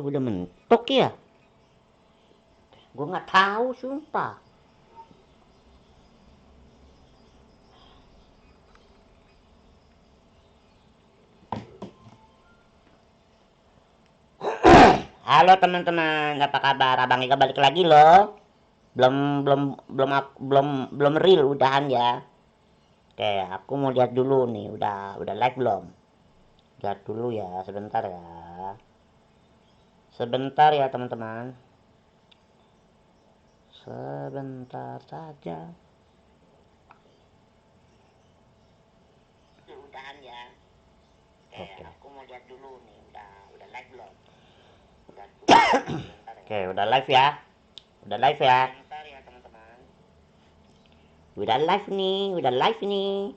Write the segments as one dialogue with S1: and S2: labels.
S1: udah mentok ya. Gue nggak tahu sumpah. Halo teman-teman, apa kabar? Abang Ega balik lagi loh. Belum belum belum belum belum real udahan ya. Oke, aku mau lihat dulu nih, udah live belum? Lihat dulu ya, sebentar ya. Sebentar ya teman-teman. Sebentar saja. Udahan ya. Oke, aku mau lihat dulu nih, udah live belum? Oke, udah live ya. Udah live ya. Udah live nih, udah live nih.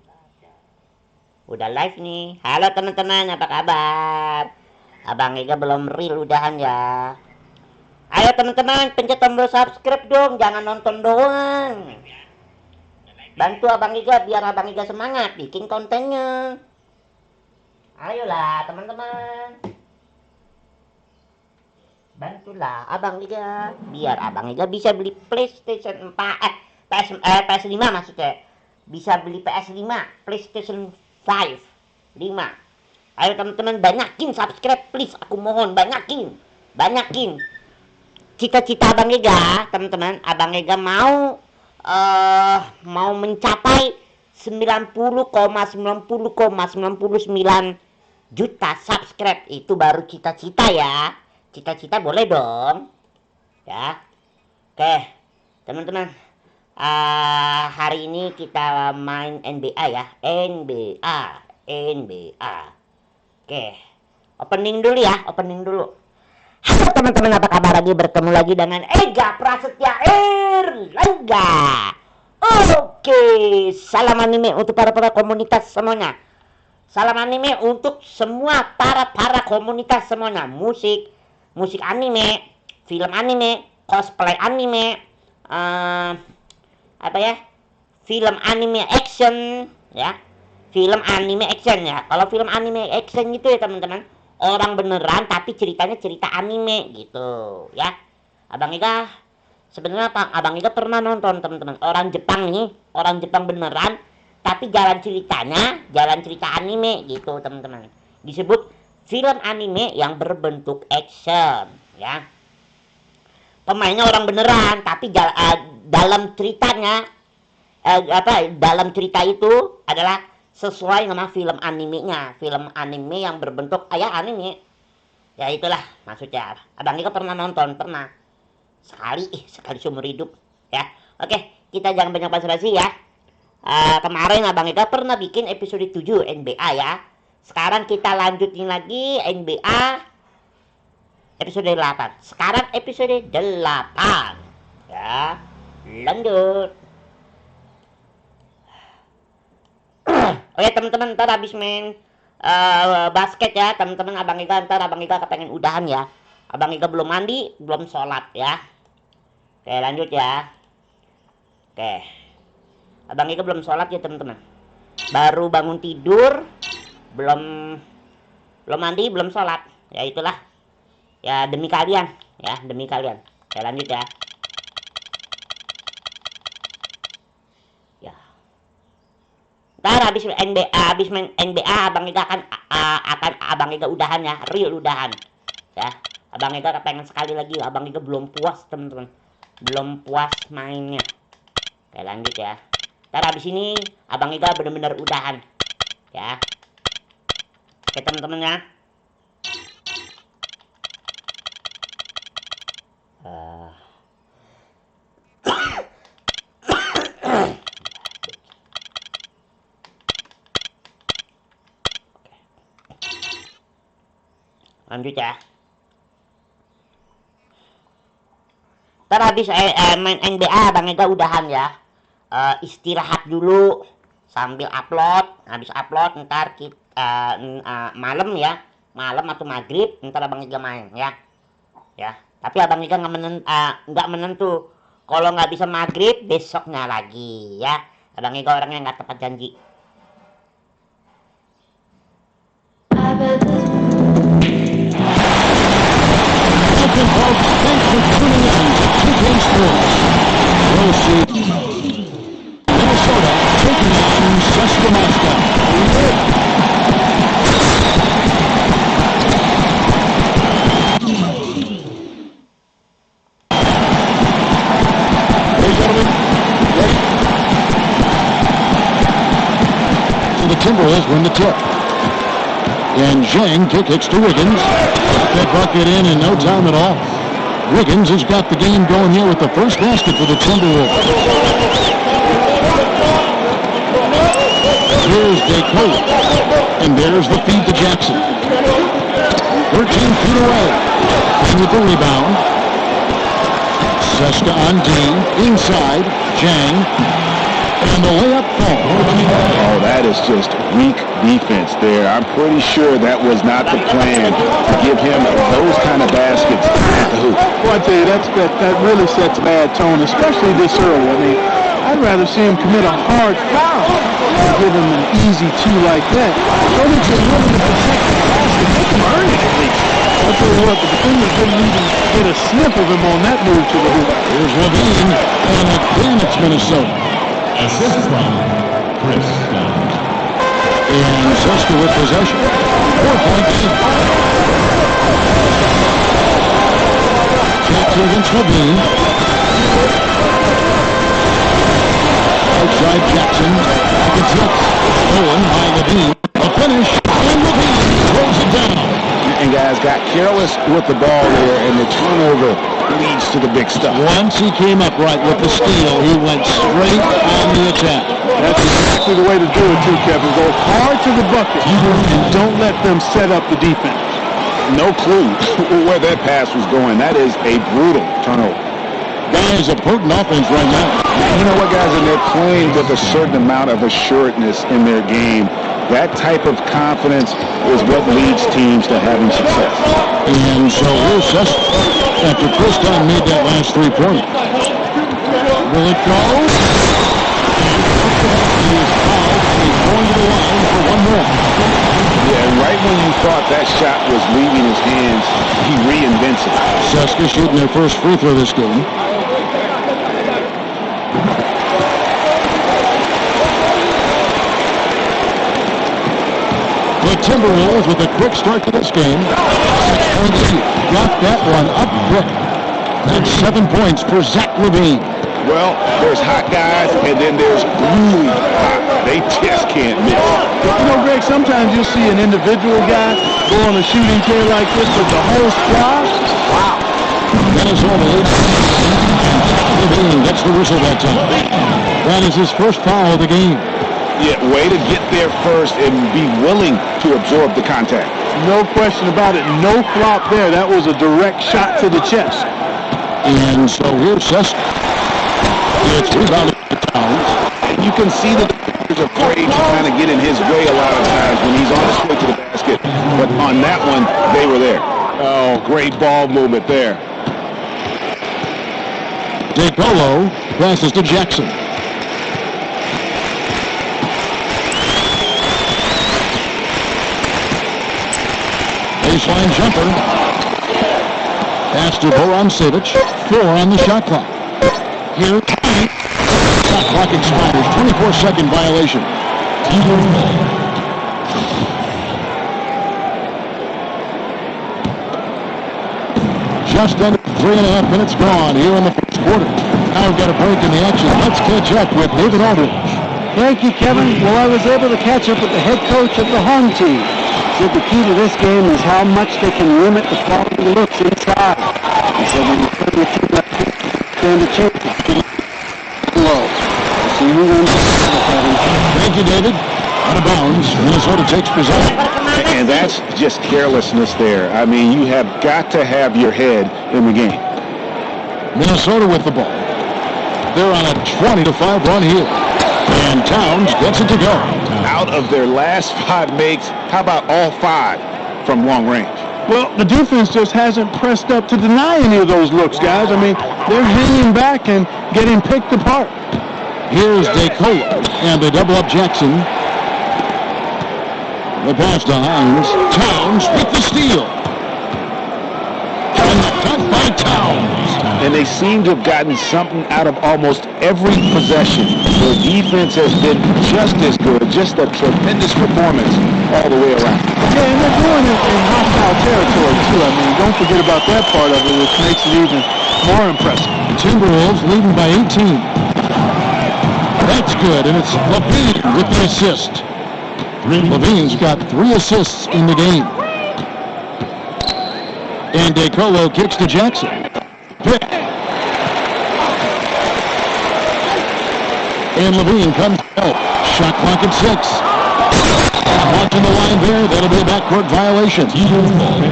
S1: Udah live nih. Halo teman-teman, apa kabar? Abang Ega belum real udahan ya. Ayo teman-teman, pencet tombol subscribe dong, jangan nonton doang. Bantu Abang Ega biar Abang Ega semangat bikin kontennya. Ayolah teman-teman. Bantulah Abang Ega biar Abang Ega bisa beli PlayStation 4 PS5 maksudnya. Bisa beli PS5, PlayStation 5. 5. Ayo teman-teman banyakin subscribe please, aku mohon banyakin. Banyakin. Cita-cita Abang Ega, teman-teman, Abang Ega mau mencapai 90,99 juta subscribe. Itu baru cita-cita ya. Cita-cita boleh dong. Ya. Oke, teman-teman. Hari ini kita main NBA ya. NBA. Oke. Opening dulu ya, opening dulu. Halo teman-teman, apa kabar lagi? Bertemu lagi dengan Ega Prasetya Erlangga. Oke, salam anime untuk para komunitas semuanya. Salam anime untuk semua para komunitas semuanya. Musik anime, film anime, cosplay anime, apa ya? Film anime action ya. Film anime action ya. Kalau film anime action itu ya teman-teman, orang beneran tapi ceritanya cerita anime gitu ya. Abang Ega sebenarnya apa? Abang Ega pernah nonton teman-teman. Orang Jepang nih, orang Jepang beneran tapi jalan cerita anime gitu teman-teman. Disebut film anime yang berbentuk action ya. Pemainnya orang beneran tapi dalam ceritanya dalam cerita itu adalah sesuai nama film animenya, film anime yang berbentuk anime. Ya itulah maksudnya. Abang Ega pernah nonton, pernah. Sekali seumur hidup ya. Oke, kita jangan banyak basa-basi ya. Kemarin Abang Ega pernah bikin episode 7 NBA ya. Sekarang kita lanjutin lagi NBA episode 8. Sekarang episode 8 ya. Lanjut. Oke teman-teman, ntar habis main basket ya teman-teman, Abang Ega kepengen udahan ya. Abang Ega belum mandi, belum sholat ya. Oke lanjut ya. Oke, Abang Ega belum sholat ya teman-teman. Baru bangun tidur, belum mandi, belum sholat. Ya itulah. Ya demi kalian ya, demi kalian. Oke lanjut ya. Ntar habis main NBA Abang Ega akan Abang Ega udahan ya, real udahan ya. Abang Ega pengen sekali lagi, Abang Ega belum puas teman-teman, belum puas mainnya. Oke lanjut ya. Ntar habis ini Abang Ega bener-bener udahan ya. Oke teman-teman ya. Lanjut ya. Ntar habis main NBA Bang Ega udahan ya. Istirahat dulu sambil upload. Habis upload ntar kita malam ya, malam atau maghrib ntar Abang Ega main ya. Ya. Tapi Abang Ega nggak menentu. Kalau nggak bisa maghrib besoknya lagi ya. Abang Ega orangnya nggak tepat janji.
S2: second half, thanks for tuning in to TK Sports. We'll see Minnesota taking on CSKA Moscow. The Timberwolves win the tip. And Zhang kicks to Wiggins. Got that bucket in no time at all. Wiggins has got the game going here with the first basket for the Timberwolves. Here's DeCola. And there's the feed to Jackson. 13 feet away. And with the rebound. CSKA on D. Inside. Zhang. And the layup falls.
S3: Oh, that is just weak defense there. I'm pretty sure that was not the plan to give him those kind of baskets at the hoop.
S4: Well, I tell you, that really sets bad tone, especially this early. I mean, I'd rather see him commit a hard foul than give him an easy two like that. So that you're willing to protect the basket, make him earn it at least. I'll tell you what, the defenders didn't even get a sniff of him on that move to the hoop.
S2: Here's Levine, and again it's Minnesota.
S5: Assist from Chris Dunn.
S2: And CSKA with possession. 4-point game. Jackson against Levine. Outside Jackson. Back and six. Stolen by Levine. A finish. And Levine throws it down.
S3: And guys got careless with the ball there, and the turnover leads to the big stuff.
S2: Once he came up right with the steal, he went straight on the attack.
S4: That's exactly the way to do it, too, Kevin. Go hard to the bucket and don't let them set up the defense.
S3: No clue where that pass was going. That is a brutal turnover.
S2: Guys, a potent offense right now.
S3: You know what, guys, and they're playing with a certain amount of assuredness in their game. That type of confidence is what leads teams to having success.
S2: And so here's CSKA after Chris Dunn made that last three-pointer. Will it go? He is fouled, and he's going to the line for one more.
S3: Yeah, right when you thought that shot was leaving his hands, he reinvents it.
S2: CSKA shooting their first free throw this game. The Timberwolves with a quick start to this game. 6-point lead. Got that one up quick. That's 7 points for Zach LaVine.
S3: Well, there's hot guys, and then there's really hot. They just can't miss.
S4: You know, Greg, sometimes you'll see an individual guy go on a shooting tear like this, but the whole squad, wow.
S2: Minnesota leads. LaVine gets the whistle that time. That is his first foul of the game.
S3: Yeah, way to get there first and be willing to absorb the contact.
S4: No question about it. No flop there. That was a direct shot to the chest.
S2: And so here's CSKA. It's rebounded to Towns.
S3: And you can see that he's afraid to kind of get in his way a lot of times when he's on his way to the basket. But on that one, they were there. Oh, great ball movement there.
S2: DeColo passes to Jackson. Baseline jumper. Pass to Boran Savic. 4 on the shot clock. Here, shot clock expires. 24-second violation. Just under 3.5 minutes gone here in the first quarter. Now we've got a break in the action. Let's catch up with David Aldridge.
S4: Thank you, Kevin. Well, I was able to catch up with the head coach of the home team. Said the key to this game is how much they can limit the quality looks inside. He said when you play with team like this, stand a chance of getting low. So you going to
S2: Thank you, David. Out of bounds. Minnesota takes possession.
S3: And that's just carelessness there. I mean, you have got to have your head in the game.
S2: Minnesota with the ball. They're on a 20-5 run here. And Towns gets it to go.
S3: Out of their last 5 makes, how about all 5 from long range?
S4: Well, the defense just hasn't pressed up to deny any of those looks, guys. I mean, they're hanging back and getting picked apart.
S2: Here's DeColo, and they double up Jackson. The pass to Hines. Towns with the steal. And knocked out
S3: they seem to have gotten something out of almost every possession. Their defense has been just as good, just a tremendous performance all the way around.
S4: Yeah, and they're doing it in hostile territory, too. I mean, don't forget about that part of it, which makes it even more impressive.
S2: Timberwolves leading by 18. That's good, and it's Levine with the assist. Levine's got 3 assists in the game. And DeColo kicks to Jackson. And Levine comes out. Shot clock at 6. Watching the line there, that'll be a backcourt violation.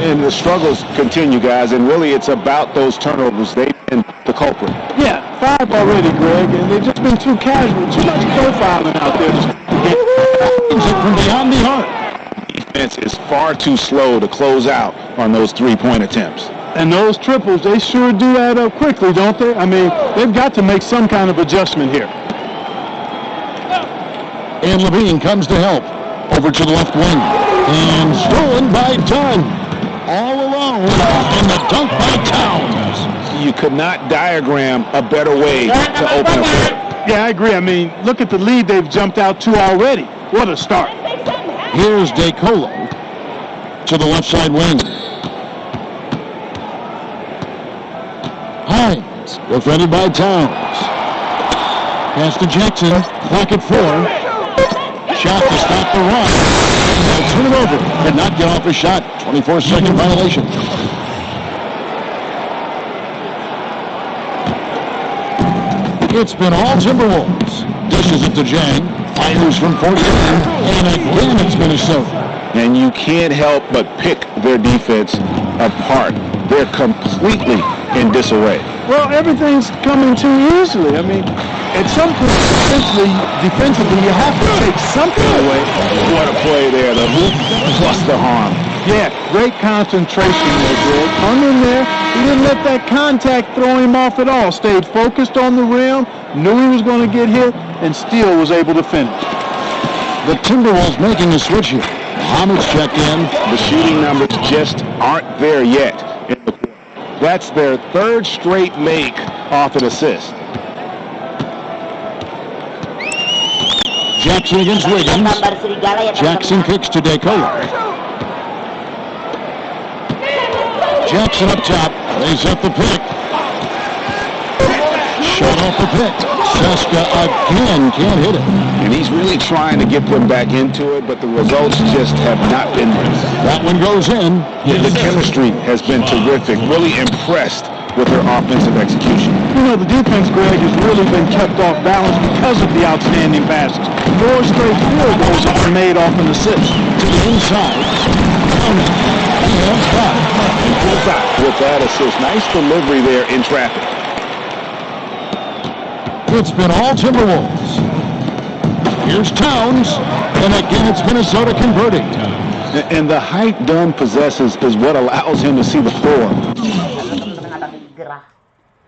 S3: And the struggles continue, guys, and really it's about those turnovers. They've been the culprit.
S4: Yeah, 5 already, Greg, and they've just been too casual, too much profiling out there.
S2: From beyond the arc.
S3: Defense is far too slow to close out on those three-point attempts.
S4: And those triples, they sure do add up quickly, don't they? I mean, they've got to make some kind of adjustment here.
S2: And Levine comes to help. Over to the left wing. And stolen by Dunn. All alone. And the dunk by Towns.
S3: You could not diagram a better way to open a play.
S4: Yeah, I agree. I mean, look at the lead they've jumped out to already. What a start.
S2: Here's DeColo to the left side wing. Hines, defended by Towns. Pass to Jackson. Clock at 4. Shot to stop the run. They'll turn it over. Did not get off a shot. 24-second violation. It's been all Timberwolves. Dishes it to Jang. Fires from 14. And again it's Minnesota.
S3: And you can't help but pick their defense apart. They're completely in disarray.
S4: Well, everything's coming too easily. I mean, at some point, defensively, you have to take something away.
S3: What a play there. The hoop plus the harm.
S4: Yeah, great concentration there, Greg. Hung in there. He didn't let that contact throw him off at all. Stayed focused on the rim, knew he was going to get hit, and still was able to finish.
S2: The Timberwolves making a switch here. Muhammad's checked in.
S3: The shooting numbers just aren't there yet in the quarter. That's their 3rd straight make off an assist.
S2: Jackson against Wiggins.
S1: Gambar serigala ya,
S2: Jackson kicks to DeColo. Jackson up top. Lays up the pick. Shot off the pick. Seska again can't hit it.
S3: And he's really trying to get them back into it, but the results just have not been there.
S2: That one goes in.
S3: The chemistry has been terrific. Really impressed with their offensive execution.
S4: You know, the defense, Greg, has really been kept off balance because of the outstanding passes. 4 straight field goals have been made off an assist.
S2: To the inside.
S3: With that assist. Nice delivery there in traffic.
S2: It's been all Timberwolves. Here's Towns. And again, it's Minnesota converting.
S3: And the height Dunn possesses is what allows him to see the floor
S1: gerah.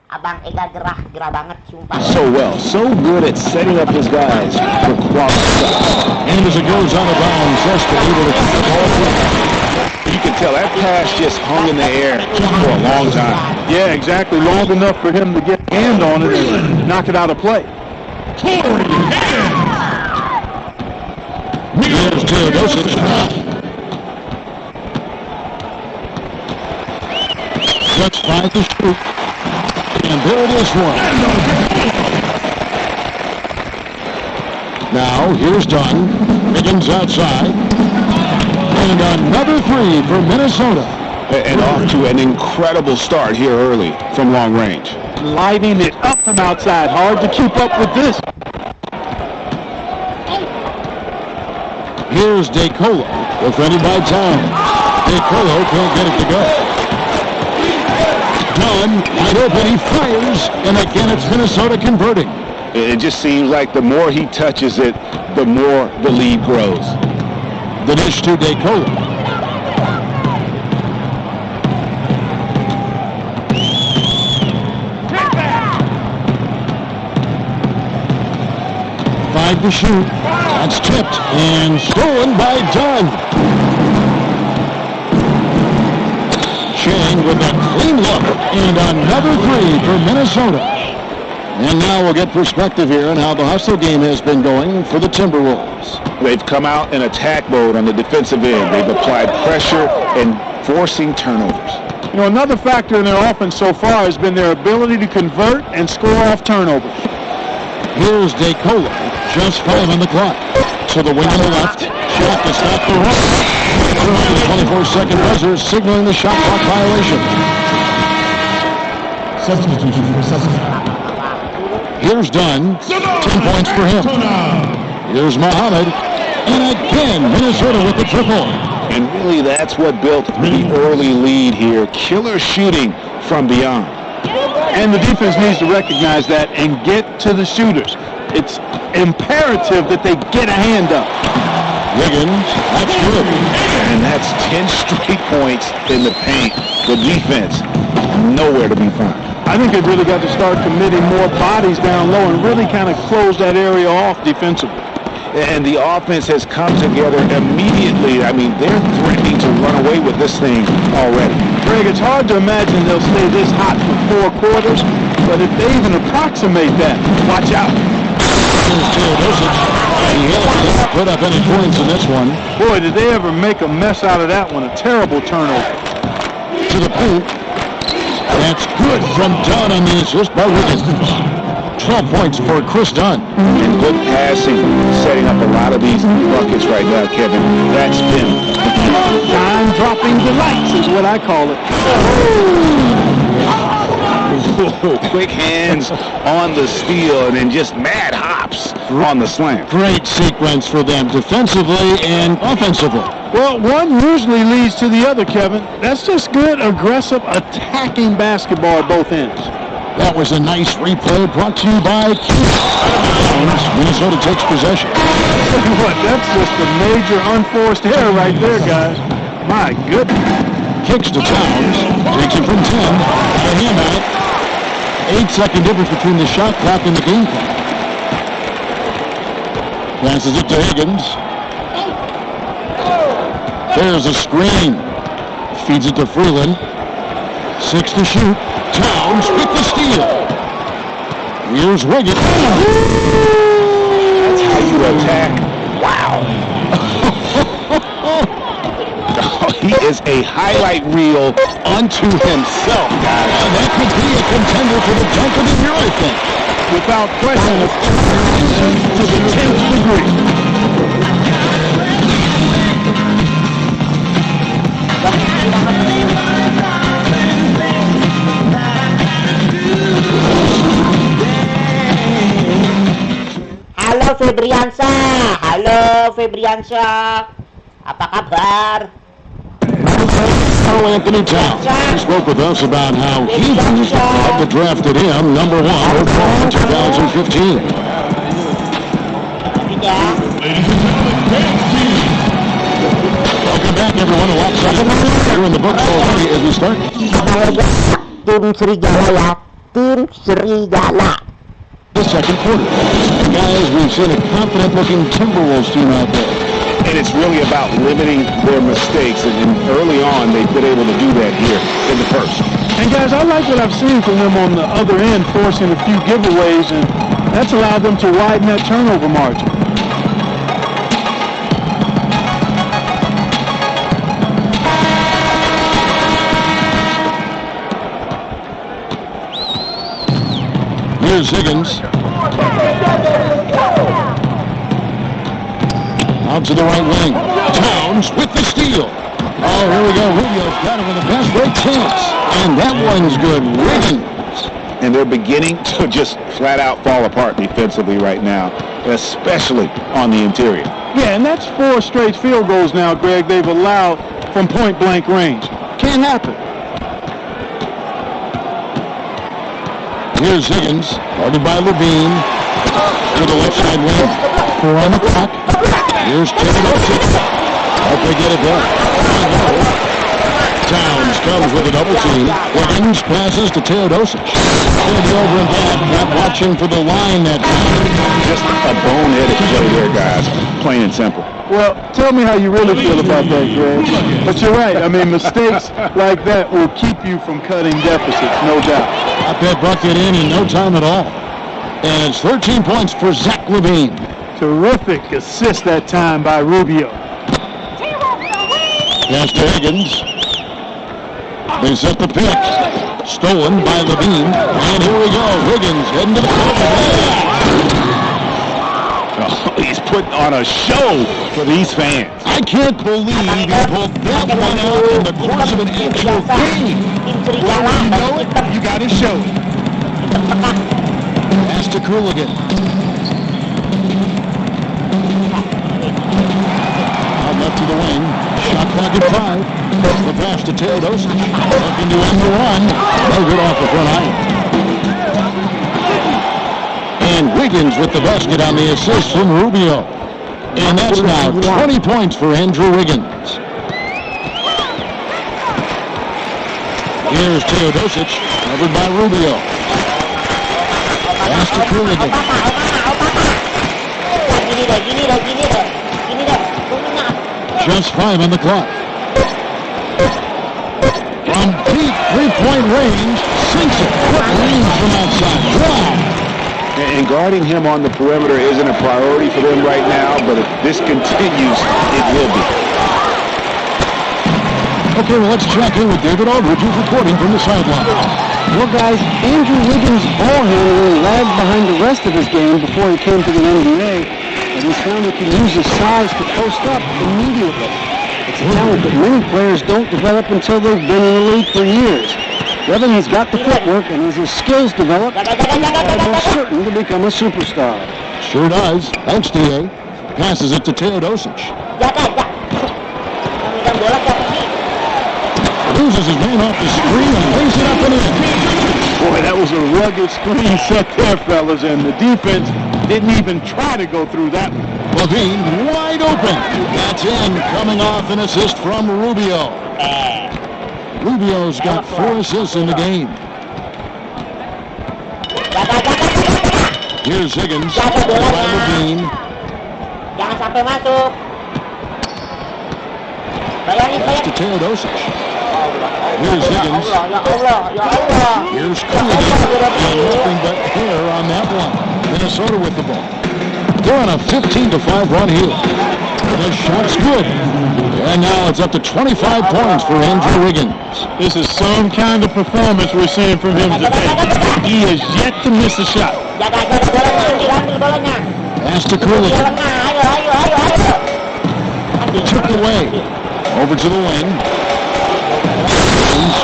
S1: Abang Ega gerah banget sumpah.
S3: so well. So good at setting up his guys for quality shots.
S2: And as it goes out of bounds, Seska able to keep the ball through.
S3: You can tell that pass just hung in the air for a long time.
S4: Yeah, exactly. Long enough for him to get a hand on it and knock it out of play.
S2: Here's Teodosic. Let's find the shoot. And there it is one. Now, here's Dunn. Wiggins outside. And another 3 for Minnesota.
S3: And off to an incredible start here early from long range.
S4: Lighting it up from outside. Hard to keep up with this.
S2: Here's DeColo, defended by Towns. DeColo can't get it to go. Dunn, wide open, he fires, and again it's Minnesota converting.
S3: It just seems like the more he touches it, the more the lead grows.
S2: The dish to DeColo. Five to shoot. That's tipped and stolen by Dunn. Chang in with a clean look. And another three for Minnesota. And now we'll get perspective here on how the hustle game has been going for the Timberwolves.
S3: They've come out in attack mode on the defensive end. They've applied pressure and forcing turnovers.
S4: You know, another factor in their offense so far has been their ability to convert and score off turnovers.
S2: Here's DeColo, just 5 on the clock. To the wing on the left, shot to stop the run. The 24-second buzzer signaling the shot clock violation.
S5: Substitution for substitution.
S2: Here's Dunn, 10 points for him. Here's Muhammad, and again Minnesota with the triple.
S3: And really that's what built the early lead here. Killer shooting from beyond.
S4: And the defense needs to recognize that and get to the shooters. It's imperative that they get a hand up.
S2: Wiggins, that's good.
S3: And that's 10 straight points in the paint. The defense, nowhere to be found.
S4: I think they've really got to start committing more bodies down low and really kind of close that area off defensively.
S3: And the offense has come together immediately. I mean, they're threatening to run away with this thing already.
S4: Greg, it's hard to imagine they'll stay this hot for 4 quarters, but if they even approximate that, watch out.
S2: Here's Teodosic. He hasn't put up any points in this one.
S4: Boy, did they ever make a mess out of that one. A terrible turnover.
S2: To the paint. That's good from Dunn on the assist by Wiggins. 12 points for Chris Dunn.
S3: And good passing, setting up a lot of these buckets right now, Kevin. That's been
S4: Time-dropping delights is what I call it.
S3: quick hands on the steal and then just mad hops on the slam.
S2: Great sequence for them defensively and offensively.
S4: Well, one usually leads to the other, Kevin. That's just good, aggressive, attacking basketball at both ends.
S2: That was a nice replay brought to you by Q. Minnesota takes possession.
S4: What? That's just a major unforced error right there, guys. My goodness.
S2: Kicks to Towns. Takes it from 10. To him out. 8-second difference between the shot clock and the game clock. Passes it to Higgins. There's a screen. Feeds it to Freeland. 6 to shoot. Towns with the steal. Here's Wiggins.
S3: That's how you attack. Wow. He is a highlight reel unto himself, guys.
S2: And that could be a contender for the dunk of the year, I think.
S4: Without question, to the 10th degree.
S1: Halo Febriansyah, halo Febriansyah, apa kabar?
S2: Karl Anthony Towns. He spoke with us about how he views the club that drafted him number 1 overall in 2015. Welcome back, everyone. A lot here in the books already as we start.
S1: Tim Serigala ya, Tim Serigala.
S2: The second quarter. And guys, we've seen a confident-looking Timberwolves team out there.
S3: And it's really about limiting their mistakes. And early on, they've been able to do that here in the first.
S4: And guys, I like what I've seen from them on the other end, forcing a few giveaways, and that's allowed them to widen that turnover margin.
S2: Here's Higgins. Out to the right wing. Towns with the steal. Oh, here we go. Rubio's got it with a fast break chance. And that one's good. Wiggins.
S3: And they're beginning to just flat out fall apart defensively right now, especially on the interior.
S4: Yeah, and that's 4 straight field goals now, Greg, they've allowed from point-blank range. Can't happen.
S2: Here's Higgins, guarded by Levine. To the left side wing. 4 on the clock. Here's Teodosic. Hope they get it done. Towns comes with a double team. Wiggins passes to Teodosic. Going to be over and back. Not watching for the line that time.
S3: Just a boneheaded play there, guys. Plain and simple.
S4: Well, tell me how you really feel about that, Greg. But you're right. I mean, mistakes like that will keep you from cutting deficits, no doubt.
S2: Got that bucket in no time at all. And it's 13 points for Zach LaVine.
S4: Terrific assist that time by Rubio.
S2: Pass to Higgins. They set the pick. Stolen by LaVine. And here we go. Higgins heading to the corner.
S3: Oh, he's putting on a show for these fans.
S2: I can't believe he pulled that one out in the course of an actual game.
S1: Tim
S2: Well,
S1: serigala.
S2: you know it, you got to show it.
S1: Pekat.
S2: Pass to Cooligan. Out left to the wing. Shot clock at 5. The pass to Teodosic. Looking to end the run. No good off the front iron. And Wiggins with the basket on the assist from Rubio. And that's now 20 points for Andrew Wiggins. Here's Teodosic, covered by Rubio. Pass to Cooligan.
S1: Gini deh. Tunggunya.
S2: Just 5 on the clock. From deep three-point range, sinks it. What range from outside. Wow.
S3: And guarding him on the perimeter isn't a priority for them right now, but if this continues, it will be.
S2: Okay, well, let's check in with David Aldridge, who's reporting from the sideline.
S6: Well, guys, Andrew Wiggins' ball handling lagged behind the rest of his game before he came to the NBA, and he's found he can use his size to post up immediately. It's a talent that many players don't develop until they've been in the league for years. Whether he's got the footwork and as his skills develop, he's almost certain to become a superstar.
S2: Sure does. Thanks, D.A. Passes it to Teodosic.
S1: Jaga. Memegang bola siapa sih?
S2: Loses his man off the screen and lays it up and in.
S4: Boy, that was a rugged screen set there, fellas, and the defense didn't even try to go through that one.
S2: LaVine wide open. That's in, coming off an assist from Rubio. Rubio's got 4 assists in the game.
S1: Jaga.
S2: Here's Higgins.
S1: Jaga
S2: By
S1: bolanya.
S2: LaVine.
S1: Jangan sampai masuk. Bayangin.
S2: To Teodosic. Here's Higgins.
S1: Ya Allah.
S2: Here's Cooligan. And nothing but hair on that one. Minnesota with the ball. They're on a 15-5 run here. The shot's good. And now it's up to 25 points for Andrew Wiggins.
S4: This is some kind of performance we're seeing from him today. He has yet to miss a shot.
S1: Jaga bolanya, ambil bolanya.
S2: Pass to Cooligan.
S1: Ayo.
S2: Took it away. Over to the wing.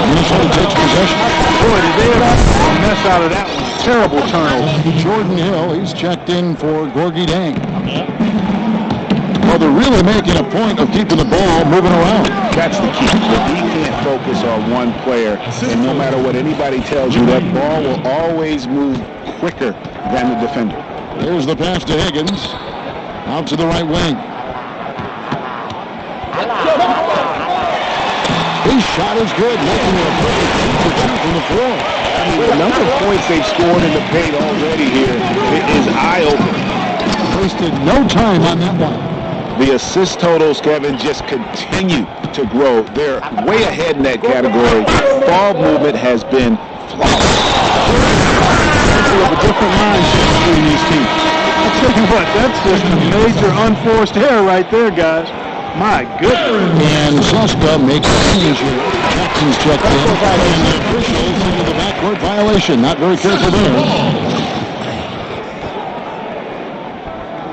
S2: Minnesota takes possession.
S4: Boy, did they ever mess out of that one. Terrible turnover.
S2: Jordan Hill, he's checked in for Gorgie Dang. Well, they're really making a point of keeping the ball moving around.
S3: That's the key. If he can't focus on one player, and no matter what anybody tells you, that ball will always move quicker than the defender.
S2: Here's the pass to Higgins. Out to the right wing. His shot is good, making it a perfect 2 from the floor.
S3: I mean, the number of points they've scored in the paint already here is eye-opening.
S2: Wasted no time on that one.
S3: The assist totals, Kevin, just continue to grow. They're way ahead in that category. Ball movement has been flawless.
S4: We have a different mindset between these teams. I'll tell you what, that's just a major unforced error right there, guys. My goodness.
S2: And Zuska makes a change here. Jackson's checked in. And the officials into the backcourt violation. Not very careful there.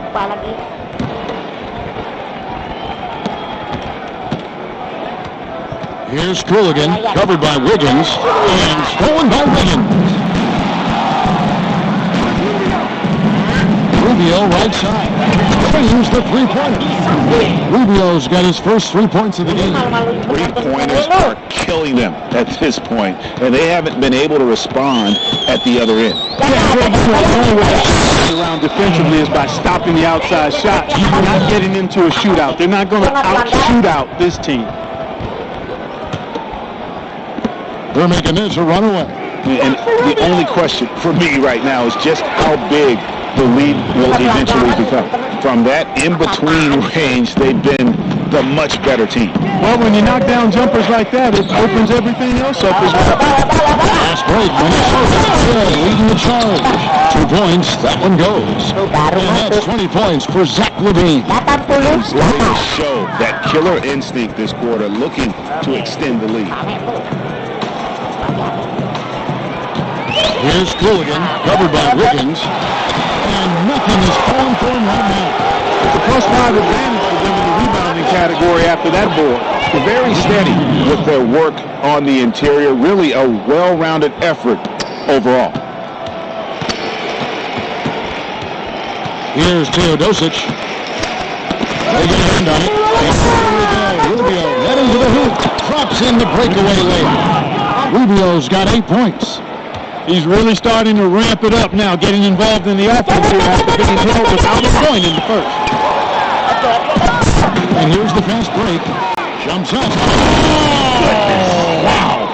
S1: Lupa lagi.
S2: Here's Cooligan, covered by Wiggins, and stolen by Wiggins. Rubio right side. Brings the three-pointer. Rubio's got his first 3 points of the game.
S3: Three-pointers are killing them at this point, and they haven't been able to respond at the other end.
S4: Around defensively is by stopping the outside shot, not getting into a shootout. They're not going to out-shoot out this team.
S2: They're making this a runaway.
S3: And the only question for me right now is just how big the lead will eventually become. From that in-between range, they've been the much better team.
S4: Well, when you knock down jumpers like that, it opens everything else up as well.
S2: Last break, Minnesota leading the charge. 2 points, that one goes. And that's 20 points for Zach Levine.
S1: 88.
S3: They show that killer instinct this quarter, looking to extend the lead.
S2: Here's Cooligan, covered by Wiggins. And nothing is falling for him right now.
S4: It's a +5 advantage for them in the rebounding category after that board.
S3: They're very steady with their work on the interior. Really a well-rounded effort overall.
S2: Here's Teodosic. They get a hand on it. And Rubio led into the hoop. Drops in the breakaway layup. Rubio's got 8 points.
S4: He's really starting to ramp it up now, getting involved in the offense here after being held without a point in the first.
S2: And here's the fast break. Jumps up.
S3: Wow.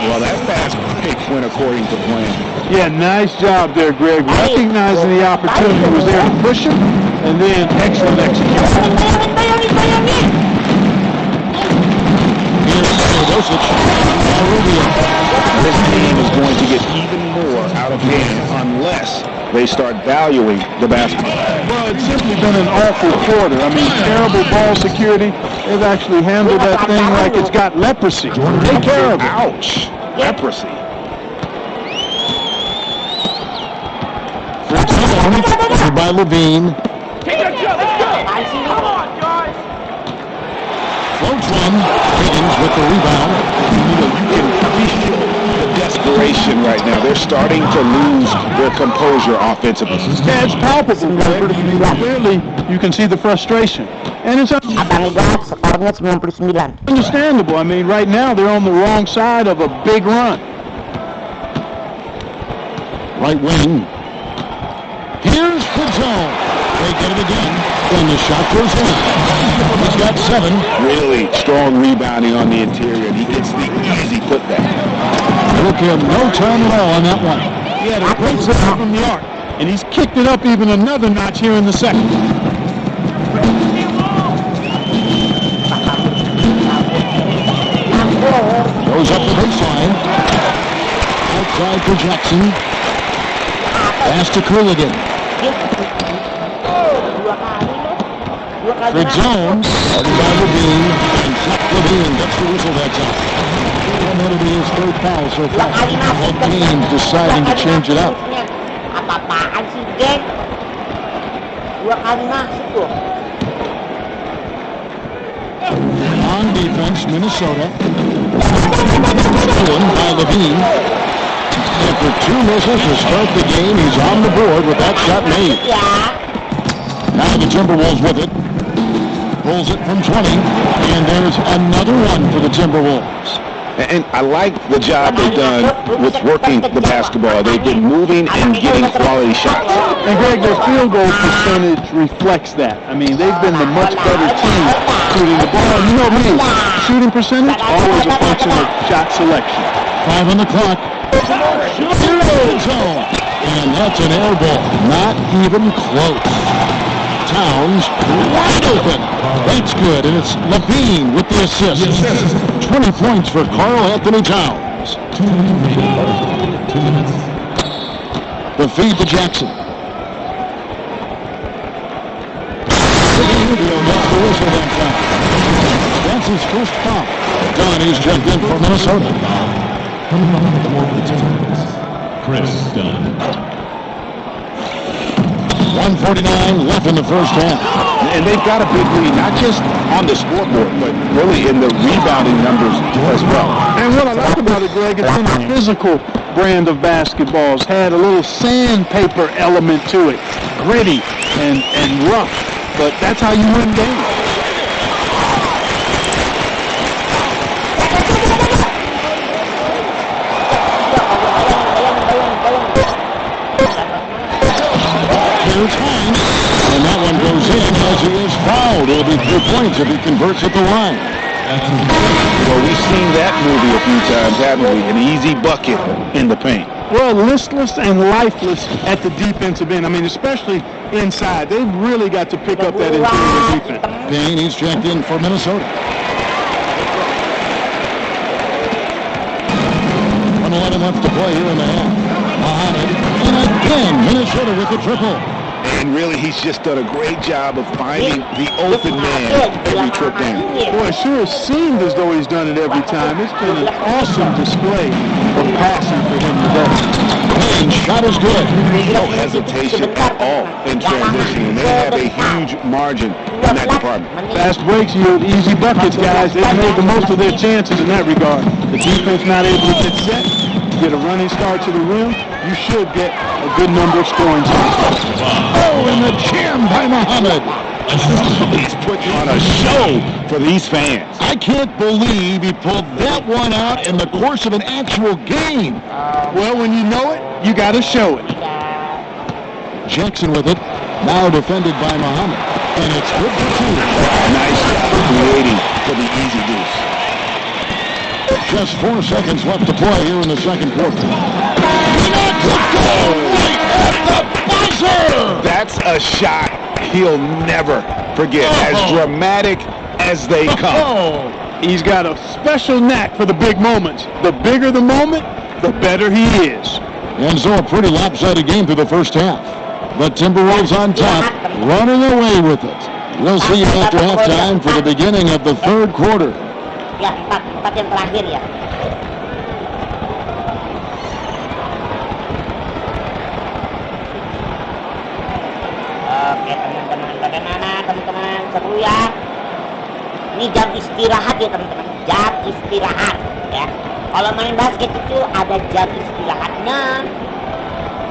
S3: Well, that fast break went according to plan.
S4: Yeah, nice job there, Greg. Recognizing the opportunity was there to push him, and then excellent execution.
S2: Here's Teodosic. Rubio.
S3: This team is going to get even more out of hand unless they start valuing the basketball.
S4: Well, it's simply been an awful quarter. I mean, terrible ball security. They've actually handled that thing like it's got leprosy. Take care of it.
S3: Ouch. Leprosy.
S2: Covered by Levine. Floats one. Higgins with the rebound.
S3: You can feel the desperation right now. They're starting to lose their composure offensively.
S4: Yeah, it's palpable, Greg. Clearly, you can see the frustration. And it's
S1: Abang Igat, skornya 99.
S4: understandable. I mean, right now, they're on the wrong side of a big run.
S2: Right wing. Here's Pizzone. They get it again. And the shot goes in. He's got 7.
S3: Really strong rebounding on the interior, and he gets the easy putback.
S2: Took him no time at all on that one.
S4: He had a great set from the arc, and he's kicked it up even another notch here in the second.
S2: Goes up the baseline. Outside for Jackson. Pass to Cooligan. Fred Zone. Started by Levine. And Zach Levine gets the whistle that time. And that'll be his 3rd foul so far. Both teams deciding to change it up.
S1: Apa-apaan sih, Geng? 2 kali masuk tuh.
S2: On defense, Minnesota. Stolen by Levine. After 2 misses to start the game, he's on the board with that shot made. Now the Timberwolves with it. Pulls it from 20. And there's another one for the Timberwolves.
S3: And I like the job they've done with working the basketball. They've been moving and getting quality shots.
S4: And Greg, their field goal percentage reflects that. I mean, they've been the much better team shooting the ball. You know me, shooting percentage, always a function of shot selection.
S2: 5 on the clock. And that's an air ball. Not even close. Towns wide open. That's good, and it's Levine with the assist. 20 points for Karl Anthony Towns. The feed to Jackson. That's his first foul. Donnie's jumped in for Minnesota.
S5: Chris Dunn.
S2: 1:49 left in the first half.
S3: And they've got a big lead, not just on the scoreboard, but really in the rebounding numbers as well.
S4: And what I like about it, Greg, it's been a physical brand of basketball. It's had a little sandpaper element to it. Gritty and rough. But that's how you win games.
S2: Here's Hines, and that one goes in as he is fouled. It'll be 3 points if he converts at the line.
S3: Well, we've seen that movie a few times, haven't we? An easy bucket in the paint.
S4: well, listless and lifeless at the defensive end. I mean, especially inside. They've really got to pick up that interior defense.
S2: Payne, he's checked in for Minnesota. 1:11 left to play here in the half. Muhammad, and again, Minnesota with the triple.
S3: And really, he's just done a great job of finding the open man every trip down.
S4: Boy, it sure seemed as though he's done it every time. It's been an awesome display of passing for him today.
S2: Payne's shot is good.
S3: No hesitation at all in transition. And they have a huge margin in that department.
S4: Fast breaks yield easy buckets, guys. They've made the most of their chances in that regard. The defense not able to get set, get a running start to the rim. You should get a good number of scoring chances.
S2: Oh, and the jam by Muhammad.
S3: He's putting on a show for these fans.
S2: I can't believe he pulled that one out in the course of an actual game.
S4: Well, when you know it, you got to show it.
S2: Jackson with it. Now defended by Muhammad. And it's good for two.
S3: Nice job creating for the easy deuce.
S2: Just 4 seconds left to play here in the second quarter. He knocks it down right at the buzzer!
S3: That's a shot he'll never forget. As dramatic as they come.
S4: He's got a special knack for the big moments. The bigger the moment, the better he is.
S2: And so a pretty lopsided game through the first half. The Timberwolves on top, running away with it. We'll see you after halftime for the beginning of the third quarter.
S1: Ya, empat yang terakhir ya. Oke teman-teman, bagaimana teman-teman? Seru ya. Ini jam istirahat ya teman-teman. Jam istirahat ya. Kalau main basket itu ada jam istirahatnya.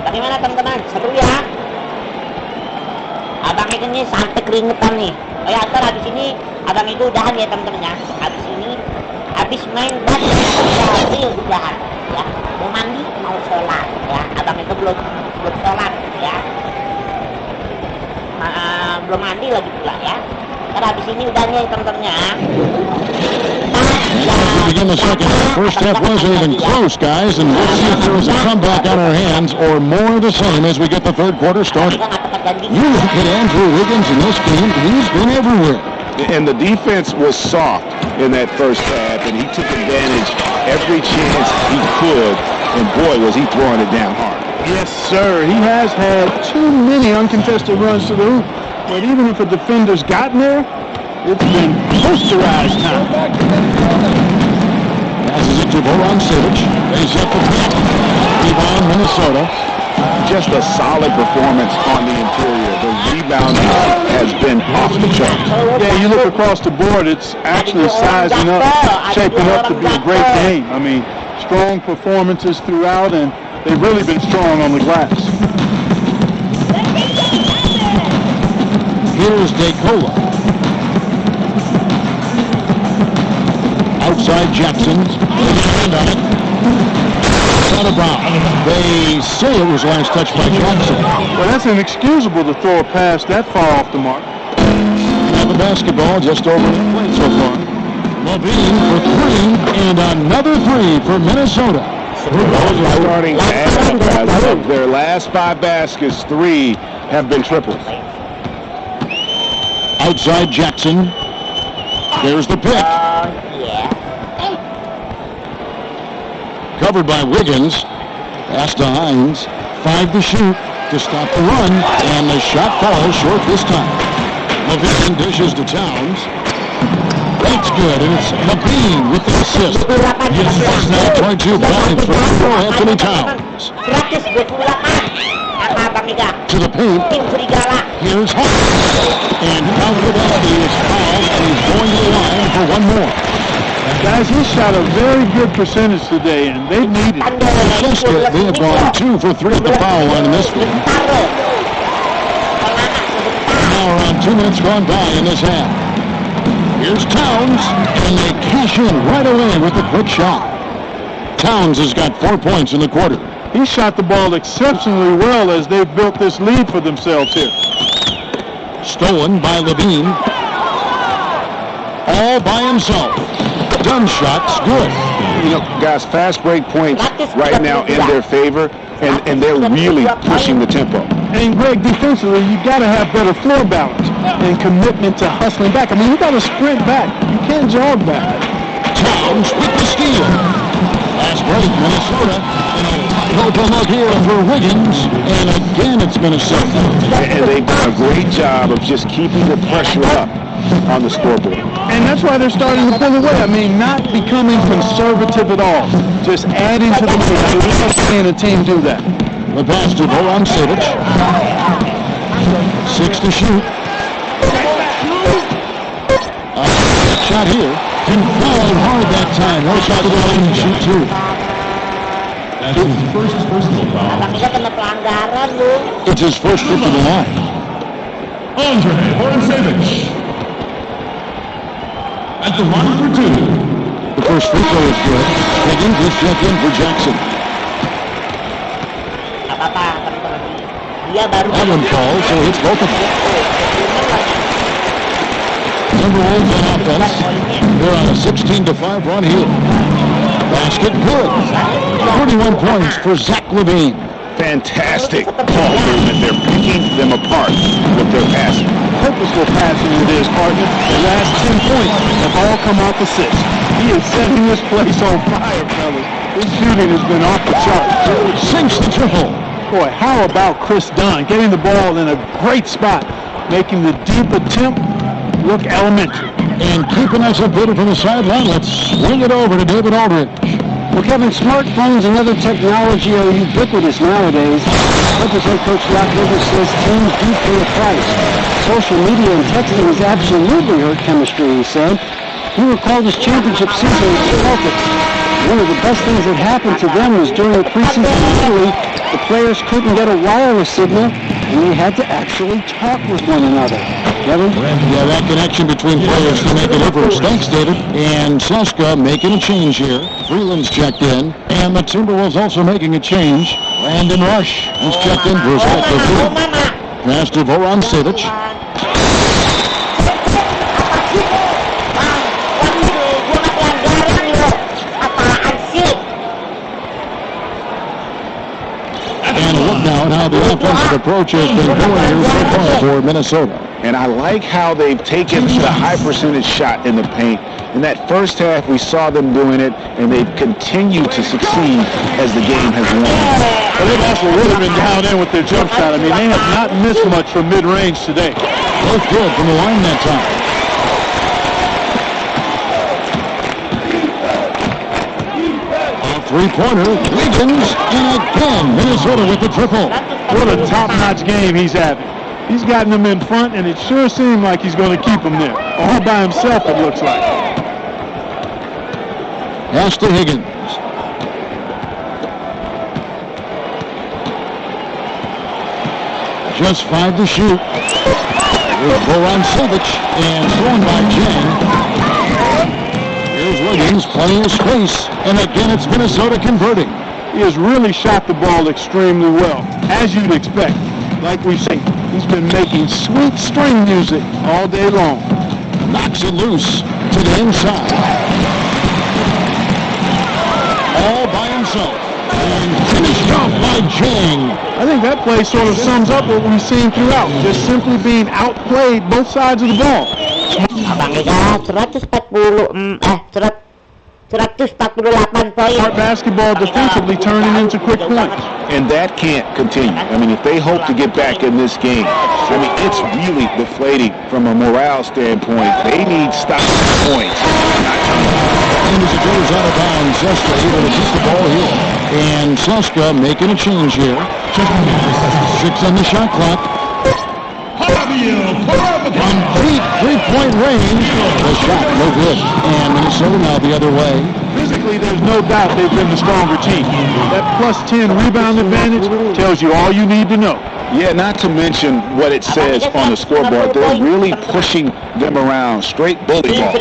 S1: Bagaimana teman-teman? Seru ya. Abang ini sampai keringetan nih. Oh ya, ntar habis ini abang itu udahan ya teman-teman ya. Habis main basket udahan ya. Mau mandi, mau sholat ya. Abang itu belum sholat ya. Belum mandi lagi pula ya. Ntar habis ini udahnya ya teman-teman ya.
S2: We begin the second half. First half wasn't even close, guys, and we'll see if there is a comeback on our hands or more of the same as we get the third quarter started. You look at Andrew Wiggins in this game, he's been everywhere.
S3: And the defense was soft in that first half, and he took advantage every chance he could, and boy, was he throwing it down hard.
S4: Yes, sir. He has had too many uncontested runs to the hoop, but even if a defender's gotten there, it's been posterized time.
S2: Passes it to Boran Sivic. They set the trap. Rebound, Minnesota.
S3: Just a solid performance on the interior. The rebounding has been off the charts.
S4: Yeah, you look across the board, it's actually sizing up, shaping up to be a great game. I mean, strong performances throughout, and they've really been strong on the glass.
S2: Here's DeCola. Outside Jackson. Hand on it. Out of bounds. They say it was last touched by Jackson.
S4: Well, that's inexcusable to throw a pass that far off the mark.
S2: Now the basketball just over the plate so far. Levine for three, and another three for Minnesota.
S3: Those are starting to add up. As of their last 5 baskets, 3 have been triples.
S2: Outside Jackson. There's the pick. Covered by Wiggins. Pass to Hines. 5 to shoot to stop the run. And the shot falls short this time. Levine dishes to Towns. That's good. And it's Levine with the assist. Yes, it's now trying to balance for Anthony Towns. To the paint. Here's Hawk. And Alfredowski is fouled, and he's going to the line for one more.
S4: Guys, he shot a very good percentage today, and they needed it.
S2: They have gone 2 for 3 at the foul line in this one. And now around 2 minutes gone by in this half. Here's Towns, and they cash in right away with a quick shot. Towns has got 4 points in the quarter.
S4: He shot the ball exceptionally well as they built this lead for themselves here.
S2: Stolen by Levine. All by himself. Dunn's shot's good.
S3: You know, guys, fast break points right now in their favor, and they're really pushing the tempo.
S4: And Greg, defensively, you got to have better floor balance and commitment to hustling back. I mean, you got to sprint back. You can't jog back.
S2: Towns with the steal. Last break, Minnesota. Hope a look here for Wiggins, and again it's Minnesota.
S3: And they've done a great job of just keeping the pressure up on the scoreboard.
S4: And that's why they're starting to pull away. I mean, not becoming conservative at all. Just adding to the lead. I mean, we're not seeing a team do that.
S2: The pass to Voran Sivic. 6 to shoot. Shot here. He fouled hard that time. No shot to go and shoot two.
S5: That's his first personal foul.
S1: Abang kita kena pelanggaran lu.
S2: It's his first trip to the line.
S5: Andre Horacevic. At the line for two.
S2: The first free throw is good. Higgins is check in for Jackson.
S1: Gak apa-apa, teman-teman. Dia baru.
S2: That one falls, so it's both of them. Timberwolves on offense. They're on a 16-5 run here. Basket good. 41 points for Zach LaVine.
S3: Fantastic ball movement. They're picking them apart with their passing.
S4: Purposeful passing it is, partner. The last 10 points have all come off assists. He is setting this place on fire, fellas. His shooting has been off the charts.
S2: Sinks the triple.
S4: Boy, how about Chris Dunn getting the ball in a great spot, making the deep attempt look elementary.
S2: And keeping us updated from the sideline, let's swing it over to David Aldridge.
S6: Well, Kevin, smartphones and other technology are ubiquitous nowadays. Clippers head coach Doc Rivers says teams do pay a price. Social media and texting has absolutely hurt chemistry, he said. He recalled his championship season with the Celtics. One of the best things that happened to them was during the preseason in Italy, the players couldn't get a wireless signal, and they had to actually talk with one another. Kevin?
S2: Yeah, that connection between players can make a difference. Thanks, David. And Seska making a change here. Freeland's checked in. And the Timberwolves also making a change. Landon Rush is checked in for Zach LaVine. Pass to Voran Sivic. And look now at how the offensive approach has been going here so far for Minnesota.
S3: And I like how they've taken the high percentage shot in the paint. In that first half, we saw them doing it, and they've continued to succeed as the game has won.
S4: But they've also really been down in with their jump shot. I mean, they have not missed much from mid-range today.
S2: Both good from the line that time. A three-pointer, Wiggins, and again, Minnesota with the triple.
S4: What a top-notch game he's having. He's gotten them in front, and it sure seemed like he's going to keep them there. All by himself, it looks like.
S2: Pass to Higgins. Just 5 to shoot. Here's Voran Sivic, and thrown by Jang. Here's Wiggins, plenty of space, and again it's Minnesota converting.
S4: He has really shot the ball extremely well, as you'd expect. Like we say, he's been making sweet string music all day long.
S2: Knocks it loose to the inside. All by himself. And finished off by Jang.
S4: I think that play sort of sums up what we've seen throughout. Just simply being outplayed both sides of the ball.
S1: Abang Ega 148 poin.
S4: Smart basketball defensively turning into quick points.
S3: And that can't continue. I mean, if they hope to get back in this game, I mean, it's really deflating from a morale standpoint. They need stopping points, not turnovers.
S2: And as it goes out of bounds, Seska able to keep the ball here. And Seska making a change here. 6 on the shot clock. On deep three-point range. The shot no good. And Minnesota now the other way.
S4: Physically, there's no doubt they've been the stronger team. That plus 10 rebound advantage tells you all you need to know.
S3: Yeah, not to mention what it says on the scoreboard. They're really pushing them around. Straight bully ball.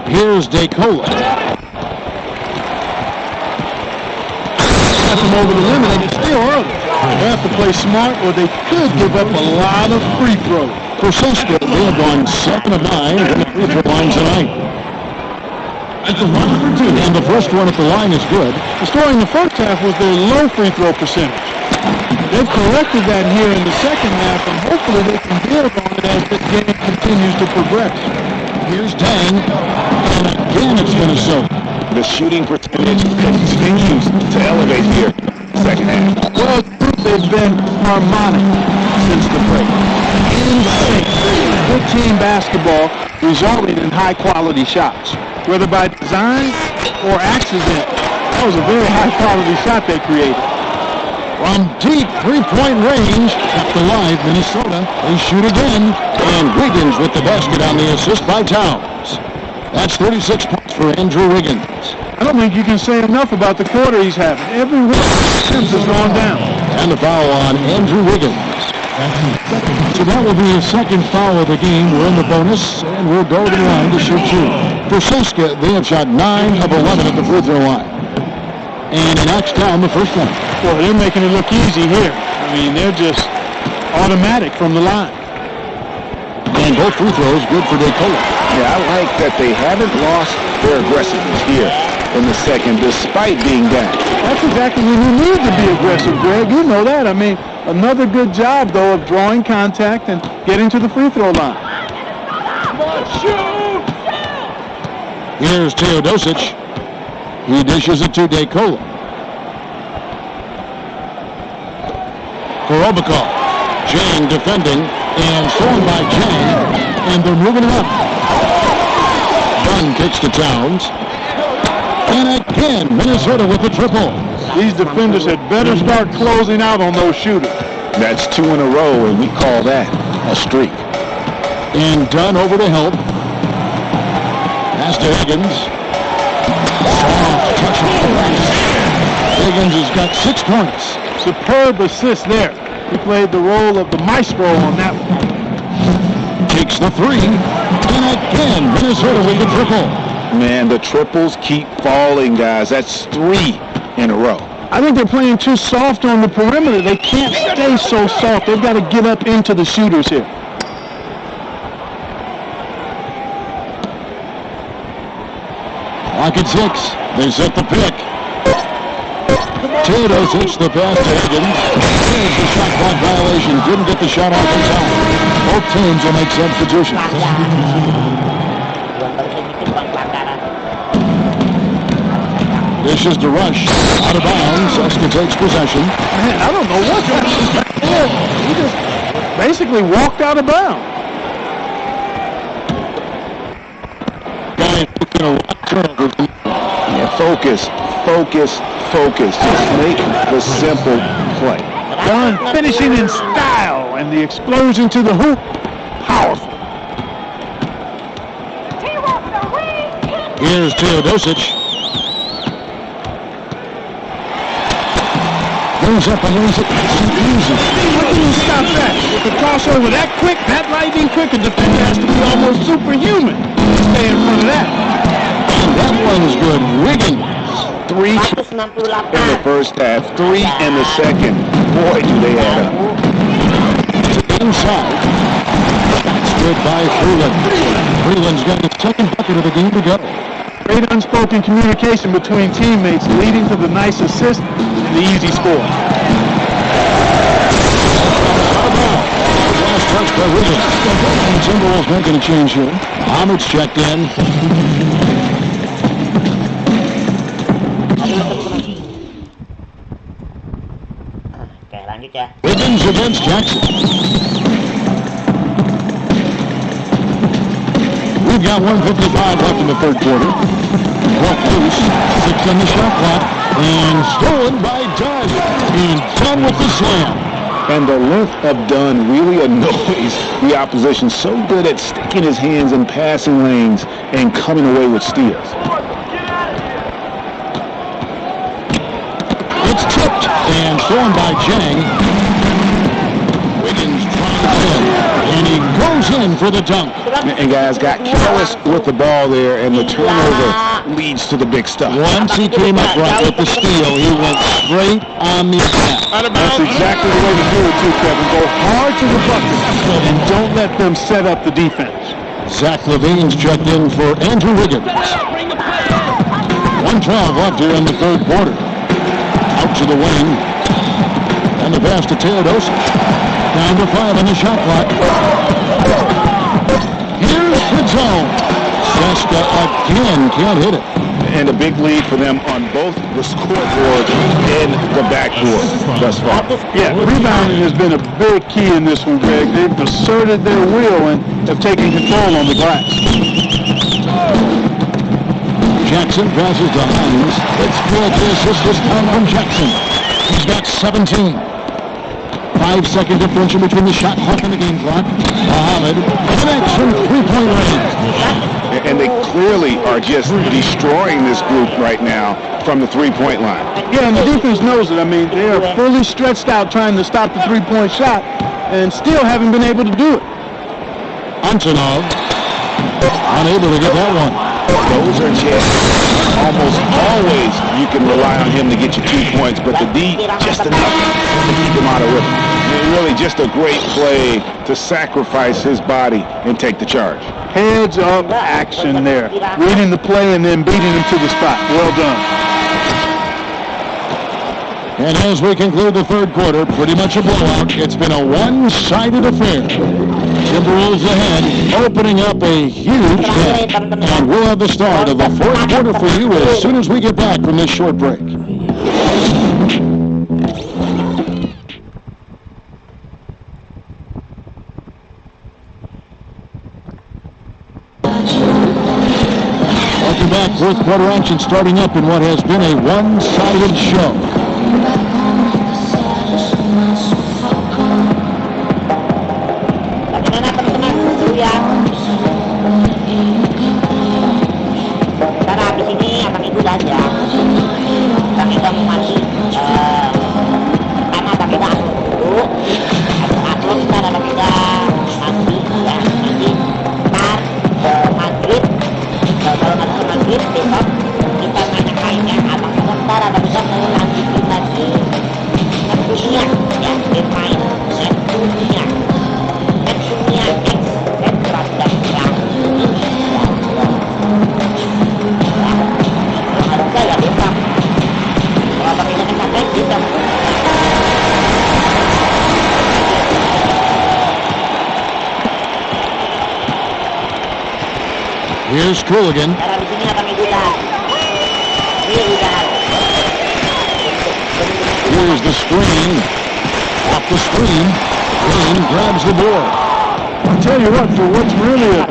S2: Here's DeCola.
S4: Got them over the limit, and it's still early. They have to play smart, or they could give up a lot of free throws.
S2: For Cisco, they have gone 7 of 9 from the free throw line tonight.
S5: At the line for two.
S2: And the first one at the line is good.
S4: The story in the first half was their low free throw percentage. They've corrected that here in the second half, and hopefully they can build on it as this game continues to progress.
S2: Here's Dang. And again, it's Minnesota.
S3: The shooting percentage continues to elevate here. Second half.
S4: Well, they've been harmonic since the break. In sync. Good team basketball resulting in high-quality shots, whether by design or accident. That was a very high-quality shot they created.
S2: From deep three-point range, kept alive Minnesota. They shoot again. And Wiggins with the basket on the assist by Towns. That's 36 points for Andrew Wiggins.
S4: I don't think you can say enough about the quarter he's having. Every one of his attempts has gone down.
S2: And the foul on Andrew Wiggins. So that will be his second foul of the game. We're in the bonus, and we'll go to the line to shoot two. For Siska, they have shot 9 of 11 at the free throw line. And he knocks down the first one.
S4: Boy, they're making it look easy here. I mean, they're just automatic from the line.
S2: And both free throws good for DeCola.
S3: Yeah, I like that they haven't lost their aggressiveness here in the second, despite being down.
S4: That's exactly when you need to be aggressive, Greg. You know that. I mean, another good job, though, of drawing contact and getting to the free throw line.
S2: Here's Teodosic. He dishes it to DeCola. Korobikov. Jang defending and thrown by Jang. And they're moving it up. Dunn kicks to Towns. And again, Minnesota with the triple.
S4: These defenders had better start closing out on those shooters.
S3: That's 2 in a row, and we call that a streak.
S2: And Dunn over to help. Pass to Higgins. Soft touch on the right. Higgins has got 6 points.
S4: Superb assist there. He played the role of the maestro on that one.
S2: Takes the three. And again, Minnesota with the triple.
S3: Man, the triples keep falling, guys. That's 3 in a row.
S4: I think they're playing too soft on the perimeter. They can't stay so soft. They've got to get up into the shooters here.
S2: Clock at 6. They set the pick. Teodosic the pass to Higgins. There's the shot clock violation. Didn't get the shot off in time. Both teams will make substitutions. This is the rush. Out of bounds. Siska takes possession.
S4: Man, I don't know what that is. He just basically walked out of bounds.
S2: Guys, making a lot of turnovers.
S3: Yeah, focus. Just make the simple play.
S4: Dunn finishing in style, and the explosion to the hoop, powerful.
S2: Here's Teodosic. Goes up and lays it easy.
S4: How can you stop that? With the crossover that quick, that lightning quick, a defender has to be almost superhuman to stay in front of that.
S2: And that one's good. Wiggins.
S3: 3 in the first half, 3 in the second. Boy, do they add up.
S2: Inside. That's good by Freeland. Freeland's got his second bucket of the game to go.
S4: Great unspoken communication between teammates leading to the nice assist and the easy score.
S2: Last touch by Wiggins. And Timberwolves making a change here. Ahmed's checked in.
S1: Oke, lanjut ya.
S2: Wiggins against Jackson. We've got 1:55 left in the third quarter. Broke loose, 6 on the shot clock, and stolen by Dunn. And Dunn with the slam.
S3: And the length of Dunn really annoys the opposition. So good at sticking his hands in passing lanes and coming away with steals.
S2: It's tipped and thrown by Jang. Wiggins trying in, and he goes in for the dunk.
S3: And guys got careless with the ball there, and the turnover leads to the big stuff.
S2: Once he came up right with the steal, he went straight on the attack.
S4: That's exactly the way to do it too, Kevin. Go hard to the bucket and don't let them set up the defense.
S2: Zach Levine's checked in for Andrew Wiggins. 1:12 left here in the third quarter. Out to the wing. And the pass to Teodosic. Down to 5 on the shot clock. Here's the zone. Seska again can't hit it.
S3: And a big lead for them on both the scoreboard and the backboard thus far.
S4: Yeah, rebounding has been a big key in this one, Greg. They've asserted their will and have taken control on the glass.
S2: Jackson passes to Hines. It's good. The assist this time from Jackson. He's got 17. 5-second differential between the shot clock and the game clock. Muhammad connects from three-point range.
S3: And they clearly are just destroying this group right now from the three-point line.
S4: Yeah, and the defense knows it. I mean, they are fully stretched out trying to stop the three-point shot and still haven't been able to do it.
S2: Antonov unable to get that one.
S3: Those are chances. Almost always you can rely on him to get you 2 points, but the D just enough to keep him out of rhythm. I mean, really just a great play to sacrifice his body and take the charge.
S4: Heads up action there. Reading the play and then beating him to the spot. Well done.
S2: And as we conclude the third quarter, pretty much a blowout. It's been a one-sided affair. Timberwolves ahead, opening up a huge gap. And we'll have the start of the fourth quarter for you as soon as we get back from this short break. Welcome back. Fourth quarter action starting up in what has been a one-sided show.
S1: Bagaimana teman-teman seru ya? Sementara habis ini abang ibu belanja. Abang ibu mau mandi. Karena abang ibu asuh dulu. Asuh ntar abang ibu mandi ya. Mandi. Ntar maghrib. Kalau masuk maghrib besok kita nanya-nanya abang ibu ntar abang ibu mau lanjutin lagi. Dunia ya bermain ya dunia.
S2: Here's Cooligan. Here's the screen. Off the screen. Green grabs the board.
S4: I'll tell you what, for what's really an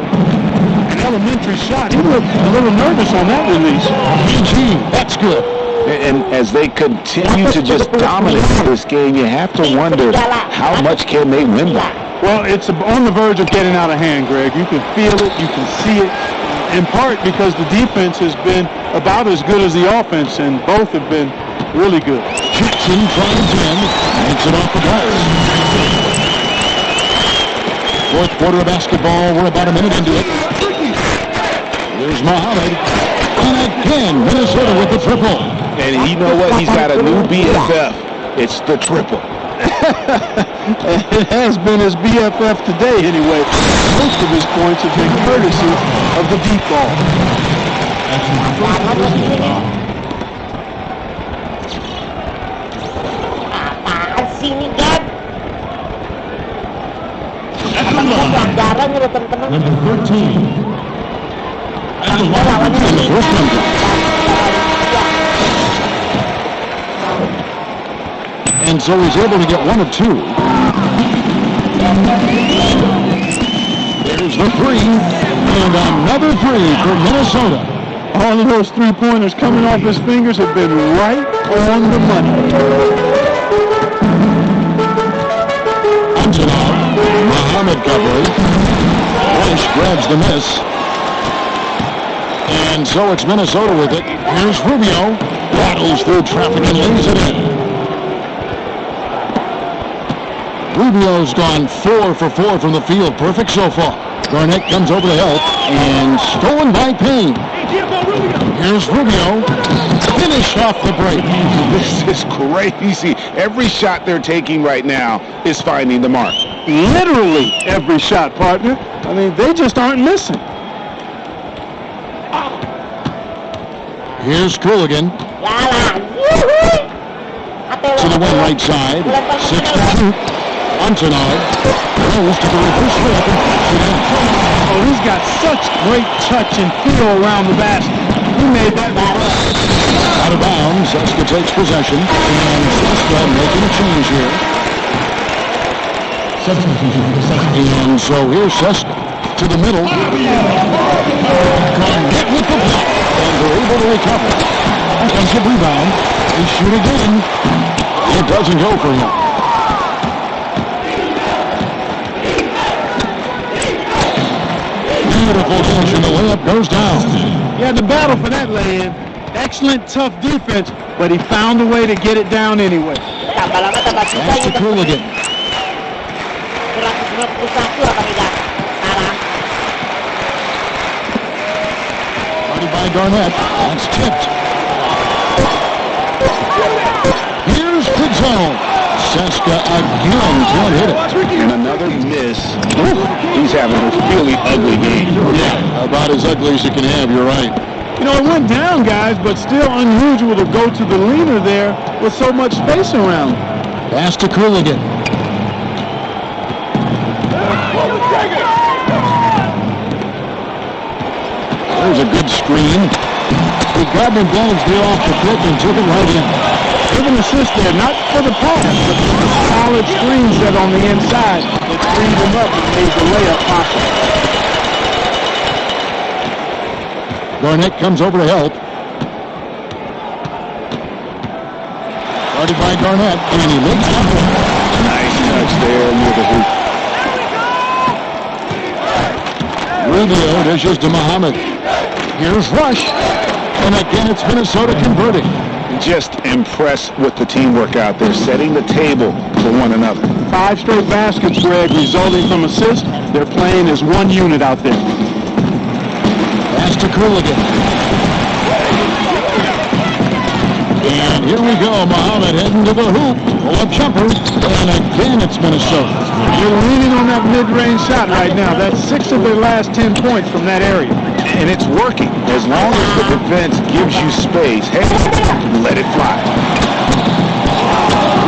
S4: elementary shot, he looked a little nervous on that release.
S2: PG, that's good.
S3: And as they continue to just dominate this game, you have to wonder how much can they win by.
S4: Well, it's on the verge of getting out of hand, Greg. You can feel it, you can see it, in part because the defense has been about as good as the offense, and both have been really good.
S2: Jackson drives in, makes it off the glass. Fourth quarter of basketball, we're about a minute into it. Here's Muhammad, and again, Minnesota with the triple.
S3: And you know what? He's got a new BFF. It's the triple.
S4: It has been his BFF today, anyway. Most of his points have been courtesy of the deep ball.
S5: That's his first personal foul.
S1: Apaan sih ini, Gab?
S5: At the
S1: Pelanggaran
S5: line,
S1: ya, teman-teman.
S5: number 13. At the
S1: Lawannya
S5: line,
S1: ini.
S2: And so he's able to get one of two. There's the three, and another three for Minnesota.
S4: All of those three-pointers coming off his fingers have been right on the money.
S2: Antonov, Muhammad covering. Bush grabs the miss. And so it's Minnesota with it. Here's Rubio. Rattles through traffic and lays it in. Rubio's gone 4 for 4 from the field. Perfect so far. Garnett comes over to help, and stolen by Payne. Here's Rubio. Finish off the break.
S3: This is crazy. Every shot they're taking right now is finding the mark.
S4: Literally every shot, partner. I mean, they just aren't missing.
S2: Here's Cooligan.
S1: Yalah.
S2: To the one right side. 6 to shoot. Antonov goes to the reverse flip and puts it in.
S4: Oh, he's got such great touch and feel around the basket. He made that one.
S2: Out of bounds. Seska takes possession. And Seska making a change here. And so here's Seska to the middle. Garnett with the block. And they're able to recover. Offensive rebound. They shoot again. It doesn't go for him. Beautiful finish, and the layup goes down.
S4: He had to battle for that lay-in. Excellent, tough defense, but he found a way to get it down anyway.
S1: Tambah lama tambah susah
S2: Back to
S1: gitu.
S2: Cooligan.
S1: 191 apa tidak sekarang.
S2: Guarded by Garnett. That's tipped. Here's Pizzone. Seska again can't hit it.
S3: And another miss. He's having a really ugly game.
S2: Yeah, about as ugly as you can have, you're right.
S4: You know, it went down, guys, but still unusual to go to the leaner there with so much space around.
S2: Pass to Cooligan. There's a good screen. He got an advantage there off the pick and took it right in.
S4: Give an assist there, not for the pass, but for the solid screen set on the inside that freed him up and made the layup possible.
S2: Garnett comes over to help. Guarded by Garnett, and he makes it.
S3: Nice touch there near the hoop.
S2: Rubio dishes to Muhammad. Here's Rush. And again, it's Minnesota converting.
S3: Just impressed with the teamwork out there, setting the table for one another.
S4: 5 straight baskets, Greg, resulting from assists. They're playing as one unit out there.
S2: Pass to Cooligan. And here we go, Muhammad heading to the hoop. Pull-up jumper. And again, it's Minnesota.
S4: They're leaning on that mid-range shot right now. That's 6 of their last 10 points from that area.
S3: And it's working. As long as the defense gives you space, hey, let it fly.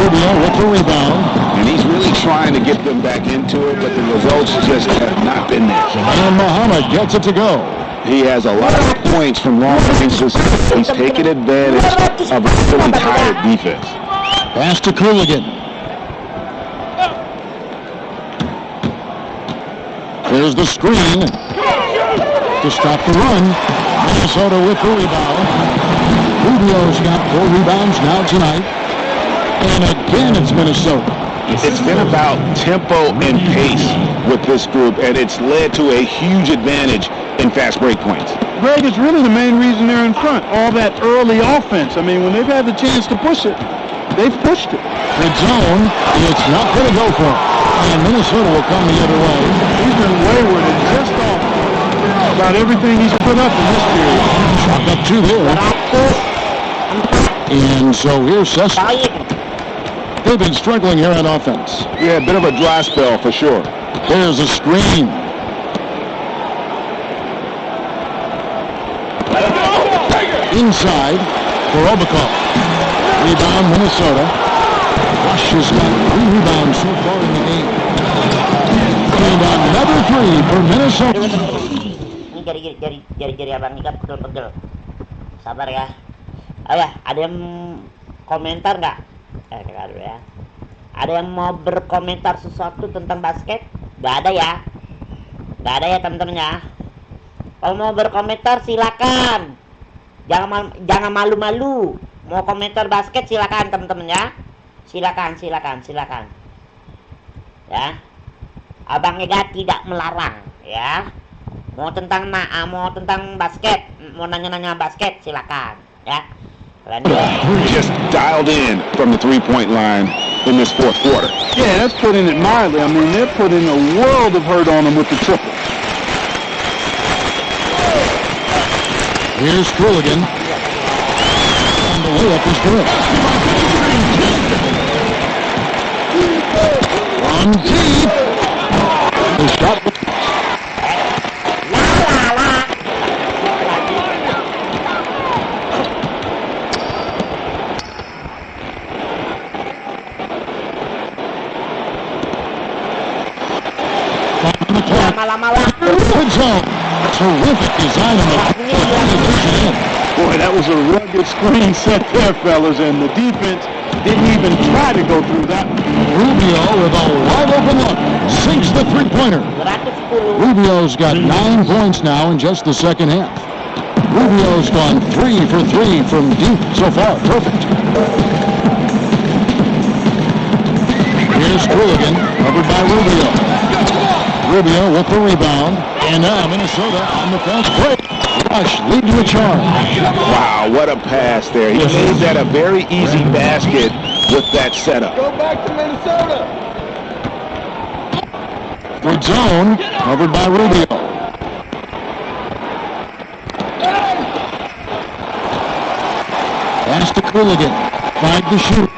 S2: Rubio with the rebound.
S3: And he's really trying to get them back into it, but the results just have not been there.
S2: And Muhammad gets it to go.
S3: He has a lot of points from long ranges. He's taken advantage of a really tired defense.
S2: Pass to Cooligan. There's the screen to stop the run. Minnesota with the rebound. Rubio's got 4 rebounds now tonight. And again, it's Minnesota.
S3: It's been about tempo and pace with this group, and it's led to a huge advantage in fast break points.
S4: Greg, it's really the main reason they're in front. All that early offense. I mean, when they've had the chance to push it, they've pushed it.
S2: Red zone, it's not going to go for him. And Minnesota will come the other way.
S4: He's been wayward and just off about everything he's put up in this period.
S2: Shot up 2 there. And so here's Seska. They've been struggling here on offense.
S3: Yeah, a bit of a dry spell for sure.
S2: There's a screen. Inside for Obakov. Rebound Minnesota. Rush has got 3 rebounds so far in the game. And another 3 for Minnesota.
S1: Ini jari abang Ika pegel-pegel. Sabar ya. Oh ya, ada yang komentar nggak? Kita dulu ya. Ada yang mau berkomentar sesuatu tentang basket? Nggak ada ya? Nggak ada ya teman-teman ya? Kalau mau berkomentar silakan. Jangan malu-malu. Mau komentar basket silakan teman-teman ya. Silakan. Ya. Abang Ega tidak melarang ya. Mau tentang basket, mau nanya-nanya basket silakan ya.
S3: Just dialed in from the three-point line in this fourth quarter.
S4: Yeah, that's putting it mildly. I mean, they're putting a world of hurt on him with the triple.
S2: Here's Cooligan. And the layup is good. From deep. The shot.
S1: Lama-lama waktu.
S2: Good zone. Terrific design on the
S4: Boy, that was a rugged screen set there, fellas, and the defense didn't even try to go through that.
S2: Rubio with a wide open look. Sinks the three-pointer.
S1: 110.
S2: Rubio's got 9 points now in just the second half. Rubio's gone 3 for 3 from deep so far. Perfect. Here's Cooligan, covered by Rubio. Rubio with the rebound. And now Minnesota on the fast break. Rush lead to a charge.
S3: Wow, what a pass there. He made that a very easy basket with that setup.
S4: Go back to Minnesota.
S2: Good zone, covered by Rubio. Pass to Cooligan. 5 to shoot.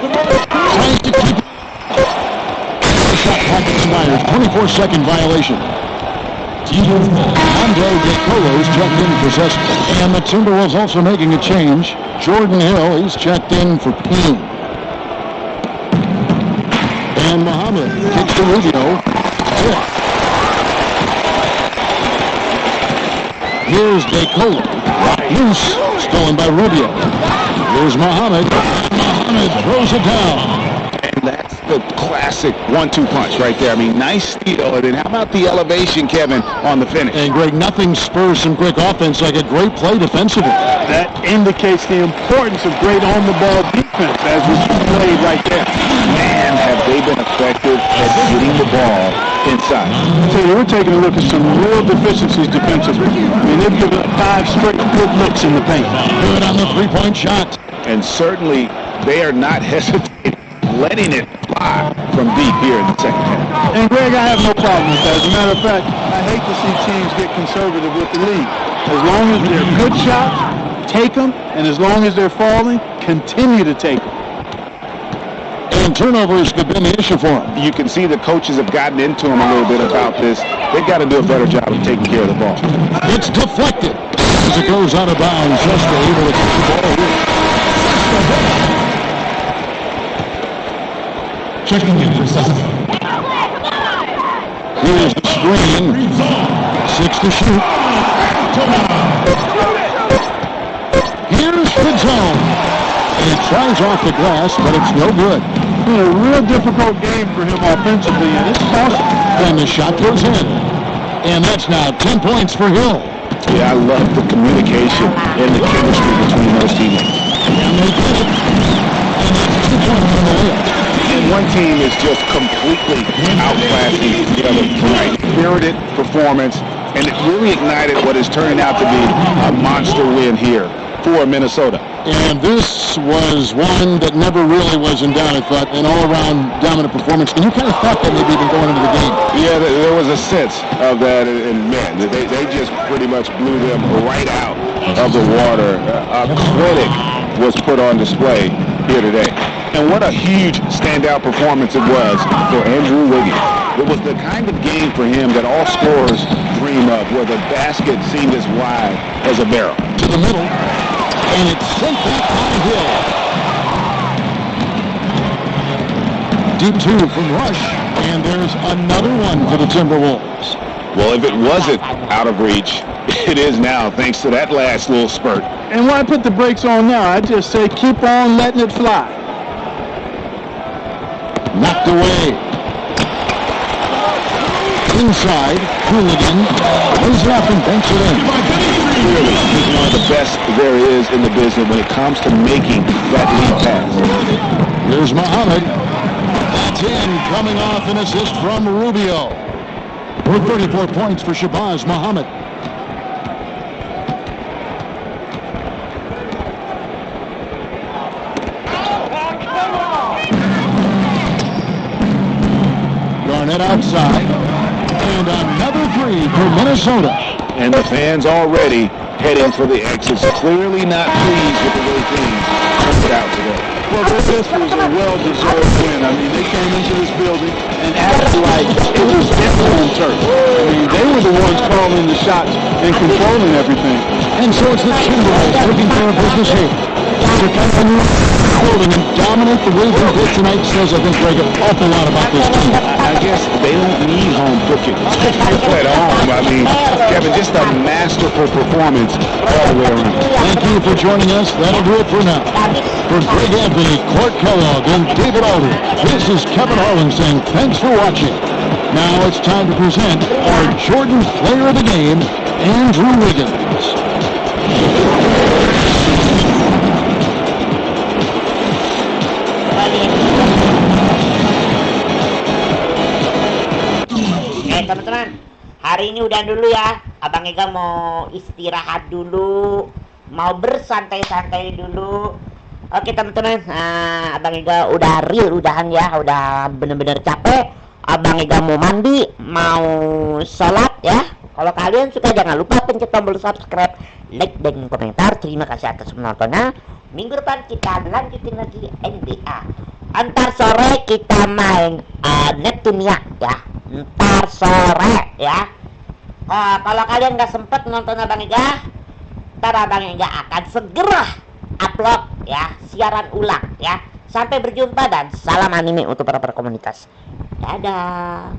S2: Tries to keep it. Shot clock expires. 24-second violation. Andre DeColo's checked in for Cespedes. And the Timberwolves also making a change. Jordan Hill, he's checked in for Payne. And Muhammad kicks to Rubio. Here's DeColo. Loose. Stolen by Rubio. Here's Muhammad. Muhammad throws it down.
S3: And that's the classic 1-2 punch right there. I mean, nice steal. And then how about the elevation, Kevin, on the finish?
S2: And Greg, nothing spurs some quick offense like a great play defensively.
S4: That indicates the importance of great on-the-ball defense, as was played right there.
S3: Man, have they been effective at getting the ball inside.
S4: I tell you, we're taking a look at some real deficiencies defensively. I mean, they've given up 5 straight good looks in the paint.
S2: Good on the three-point shot.
S3: And certainly, they are not hesitating, letting it fly from deep here in the second half.
S4: And Greg, I have no problem with that. As a matter of fact, I hate to see teams get conservative with the lead. As long as they're good shots, take them. And as long as they're falling, continue to take them.
S2: And turnovers could be the issue for him.
S3: You can see the coaches have gotten into them a little bit about this. They've got to do a better job of taking care of the ball.
S2: It's deflected as it goes out of bounds. Sesko able to keep the ball here.
S5: Checking in for Sesko.
S2: Here's the screen. 6 to shoot. Here's the zone. He tries off the glass, but it's no good.
S4: Been a real difficult game for him offensively, and it's awesome.
S2: And the shot goes in. And that's now 10 points for Hill.
S3: Yeah, I love the communication and the chemistry between those teammates.
S2: And they get it. And that's 2 points on the layup.
S3: One team is just completely outclassing the other tonight. Spirited performance, and it really ignited what is turning out to be a monster win here for Minnesota.
S2: And this was one that never really was in doubt, I thought, an all-around dominant performance. And you kind of thought that maybe even going into the game.
S3: Yeah, there was a sense of that, and man, they just pretty much blew them right out of the water. A clinic was put on display here today. And what a huge standout performance it was for Andrew Wiggins. It was the kind of game for him that all scorers dream of, where the basket seemed as wide as a barrel.
S2: To the middle, and it's sent back on Hill. Deep 2 from Rush, and there's another one for the Timberwolves.
S3: Well, if it wasn't out of reach, it is now, thanks to that last little spurt.
S4: And why put the brakes on now? I just say keep on letting it fly.
S2: Knocked away. Inside, Cooligan lays it up and banks it in.
S3: Clearly, he's one of the best there is in the business when it comes to making that lead pass.
S2: Here's Muhammad. That's in, coming off an assist from Rubio. For 34 points for Shabazz Muhammad. Barnett outside. And another three for Minnesota.
S3: And the fans already heading for the exits, clearly not pleased with the way things turned out today.
S4: Well, this was a well-deserved win. I mean, they came into this building and acted like it was their home turf. I mean, they were the ones calling the shots and controlling everything.
S2: And so it's the Timberwolves looking for a business here. To continue holding and dominate the way they did tonight says, I think, Greg, an awful lot about this team.
S3: I guess they don't need home cooking at home. I mean, Kevin, just a masterful performance all the way around.
S2: Thank you for joining us. That'll do it for now. For Greg Anthony, Court Kellogg, and David Aldridge, this is Kevin Harlan saying thanks for watching. Now it's time to present our Jordan Player of the Game, Andrew Wiggins.
S1: Teman-teman, hari ini udah dulu ya. Abang Ega mau istirahat dulu, mau bersantai-santai dulu. Oke teman-teman, Abang Ega udah real, udahan ya, udah bener-bener capek. Abang Ega mau mandi, mau sholat ya. Kalau kalian suka jangan lupa pencet tombol subscribe, like dan komentar. Terima kasih atas menontonnya. Minggu depan kita lanjutin lagi NBA. Antar sore kita main Neptunia ya. Ntar sore ya. Kalau kalian nggak sempet nonton Abang Ega, ntar Abang Ega akan segera upload ya, siaran ulang ya. Sampai berjumpa dan salam anime untuk para komunitas. Dadah.